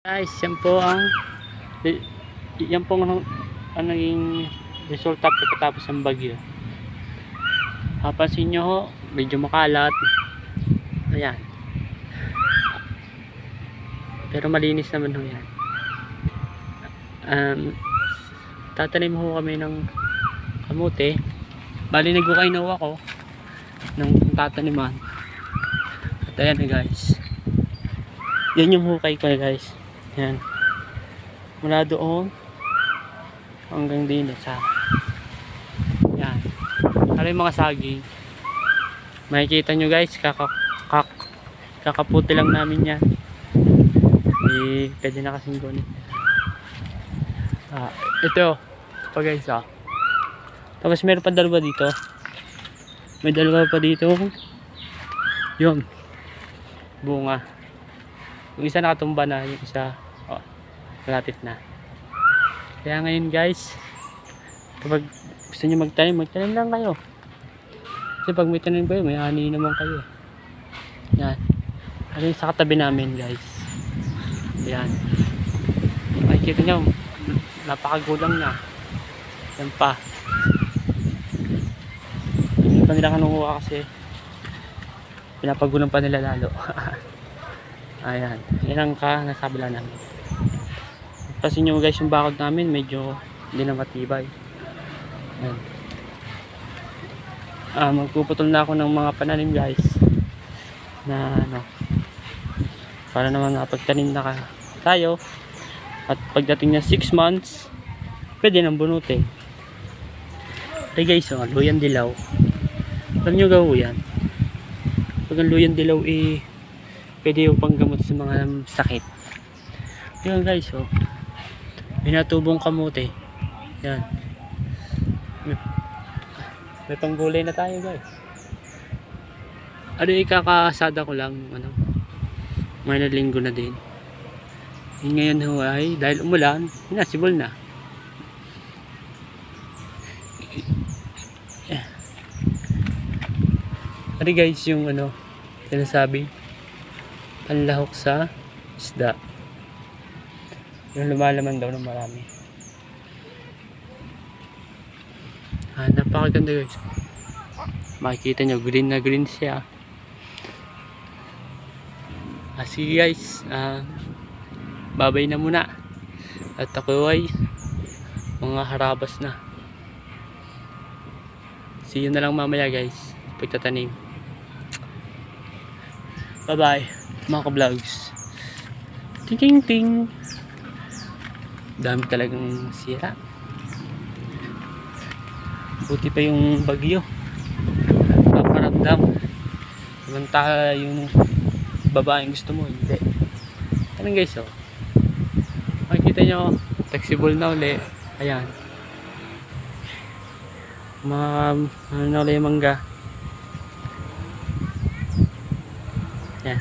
Guys, yan po ang yan po ang naging resulta pagkatapos ng bagyo. Hapansin nyo ho, medyo makalat. Ayan. Pero malinis naman ho yan. Tatanim ho kami ng kamote. Bali nagkukainaw ako ng tataniman. At ayan na guys. Yan yung hukay ko guys. Yan. Mula doon hanggang din sa yan. Ano yung mga saging. Makikita nyo guys, kakaputi lang namin yan. Pwede na kasing gunit. Ito pa guys Tapos meron pa dalawa dito. May dalawa pa dito. Yun. Bunga. Yung isa nakatumba na, yung isa malapit na. Kaya ngayon guys, kapag gusto nyo magtanim lang kayo. Kasi pag may tanim kayo, may ani naman kayo. Yan. Ano yung sa katabi namin guys. Yan. Makikita nyo, napakagulang na. Yan pa. Hindi pa nila kanukuha kasi pinapagulang pa nila lalo. Ayan. Yan ang nasabila namin. Kasi nyo guys, yung bakod namin medyo hindi na matibay. Ayan. Magpuputol na ako ng mga pananim guys. Na para naman pagtanim na tayo. At pagdating na 6 months, pwede nang bunutin. Okay guys, luyan dilaw. Alam nyo gawo yan. Pag ang luyan dilaw pwede yung panggamot sa mga sakit. Yun guys, binatubong kamote. Yan. May panggulay na tayo guys. Ikakasada ko lang may linggo na din. Ngayon ay dahil umulan, sinasibol na. Guys, yung sinasabi panlahok sa isda. Yung lumalaman daw ng marami. Napakaganda guys. Makikita nyo, green na green siya. Sige guys, babay na muna. At ako ay mga harabas na. See you na lang mamaya guys, pagtatanim. Bye bye mga ka-vlogs. Ting ting. Dami talagang sira. Buti pa yung bagyo. Paparamdam. Samantala yung babaeng gusto mo, hindi. Anong guys, makikita nyo, flexible na uli. Ayan. Mga na uli yung mangga. Yan.